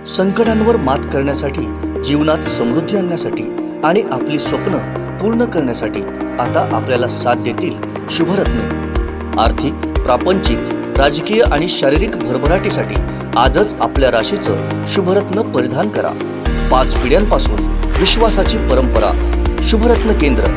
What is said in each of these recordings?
संकटांवर मात करण्यासाठी, जीवनात समृद्धी आणण्यासाठी आणि आपली स्वप्न पूर्ण करण्यासाठी आता आपल्याला साथ देतील शुभरत्न। आर्थिक, प्रापंचिक, राजकीय आणि शारीरिक भरभराटीसाठी आजच आपल्या राशीचं शुभरत्न परिधान करा। 5 पिढ्यांपासून विश्वासाची परंपरा। शुभरत्न केंद्र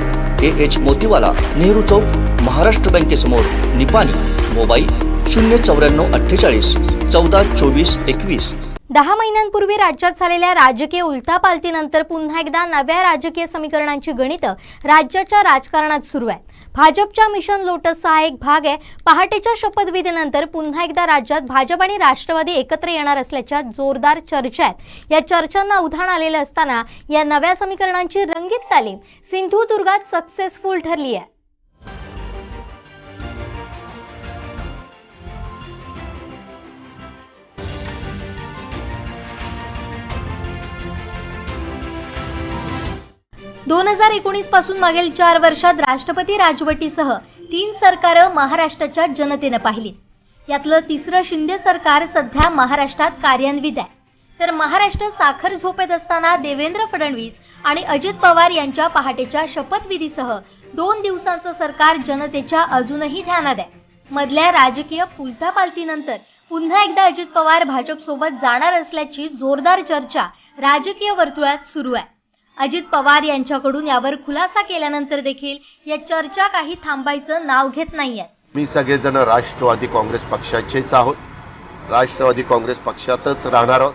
AH मोतीवाला, नेहरू चौक, महाराष्ट्र बँकेसमोर, निपाणी। मोबाईल 09448 14 24 21। 10 महिन्यांपूर्वी राज्यात झालेल्या राजकीय उलथापालथीनंतर पुन्हा एकदा नव्या राजकीय समीकरणांची गणितं राज्याच्या राजकारणात सुरू आहे। भाजपच्या मिशन लोटसचा हा एक भाग आहे। पहाटेच्या शपथविधीनंतर पुन्हा एकदा राज्यात भाजप आणि राष्ट्रवादी एकत्र येणार असल्याच्या जोरदार चर्चा आहेत। या चर्चांना उधाण आलेलं असताना या नव्या समीकरणांची रंगीत तालीम सिंधुदुर्गात सक्सेसफुल ठरली आहे। दोन 2019 पासून मागील 4 वर्षात राष्ट्रपती राजवटीसह 3 सरकार महाराष्ट्राच्या जनतेने पाहिली। यातलं तिसरं शिंदे सरकार सध्या महाराष्ट्रात कार्यान्वित आहे। तर महाराष्ट्र साखर झोपेत असताना देवेंद्र फडणवीस आणि अजित पवार यांच्या पहाटेच्या शपथविधीसह 2 दिवसांचं सरकार जनतेच्या अजूनही ध्यानात आहे। मधल्या राजकीय उलथापालथीनंतर पुन्हा एकदा अजित पवार भाजपसोबत जाणार असल्याची जोरदार चर्चा राजकीय वर्तुळात सुरू आहे। अजित पवार यांच्याकडून यावर खुलासा केल्यानंतर देखील या चर्चा काही थांबायचं नाव घेत नाहीये। मी सगळेजण राष्ट्रवादी काँग्रेस पक्षाचेच आहोत, राष्ट्रवादी काँग्रेस पक्षातच राहणार आहोत।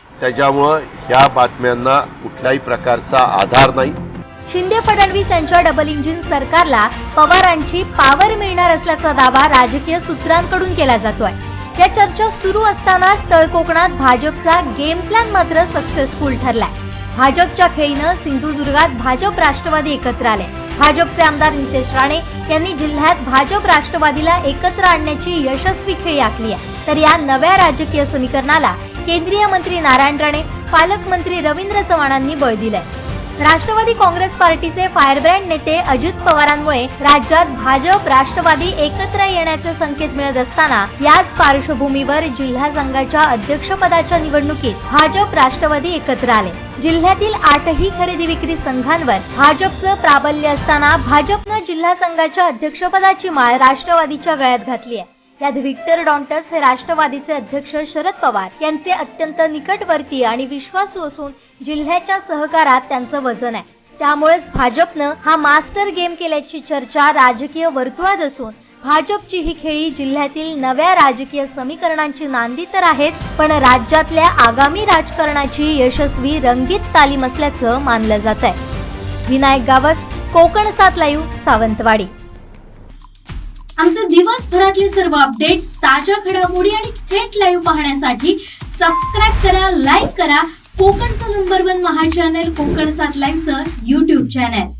त्याच्यामुळे ह्या बातम्यांना कुठल्याही प्रकारचा आधार नाही। शिंदे फडणवीस यांच्या डबल इंजिन सरकारला पवारांची पावर मिळणार असल्याचा दावा राजकीय सूत्रांकडून केला जातोय। या चर्चा सुरू असतानाच तळकोकणात भाजपचा गेम प्लॅन मात्र सक्सेसफुल ठरलाय। भाजपच्या खेळीनं सिंधुदुर्गात भाजप राष्ट्रवादी एकत्र आले। भाजपचे आमदार नितेश राणे यांनी जिल्ह्यात भाजप राष्ट्रवादीला एकत्र आणण्याची यशस्वी खेळी आखली आहे। तर या नव्या राजकीय समीकरणाला केंद्रीय मंत्री नारायण राणे, पालकमंत्री रवींद्र चव्हाणांनी बळ दिलंय। राष्ट्रवादी काँग्रेस पार्टीचे फायरब्रँड नेते अजित पवारांमुळे राज्यात भाजप राष्ट्रवादी एकत्र येण्याचे संकेत मिळत असताना याच पार्श्वभूमीवर जिल्हा संघाच्या अध्यक्षपदाच्या निवडणुकीत भाजप राष्ट्रवादी एकत्र आले। जिल्ह्यातील 8ही खरेदी विक्री संघांवर भाजपचं प्राबल्य असताना भाजपनं जिल्हा संघाच्या अध्यक्षपदाची माळ राष्ट्रवादीच्या गळ्यात घातली आहे। यात व्हिक्टर डॉन्टस हे राष्ट्रवादीचे अध्यक्ष शरद पवार यांचे अत्यंत निकटवर्ती आणि विश्वासू असून जिल्ह्याच्या सहकारात त्यांचं वजन आहे। त्यामुळेच भाजपनं हा मास्टर गेम केल्याची चर्चा राजकीय वर्तुळात असून भाजपची ही खेळी जिल्ह्यातील नव्या राजकीय समीकरणांची नांदी तर आहेच, पण राज्यातल्या आगामी राजकारणाची यशस्वी रंगीत तालीम असल्याचं मानलं जात आहे। विनायक गावस, कोकण 7 लाईव्ह, सावंतवाडी। आमचे दिवसभरातले सर्व अपडेट्स, ताज्या घडामोडी आणि थेट लाईव्ह पाहण्यासाठी सबस्क्राइब करा, लाईक करा कोकणचं नंबर 1 महा चॅनल कोकण 7 लाईव्हचं YouTube चॅनल।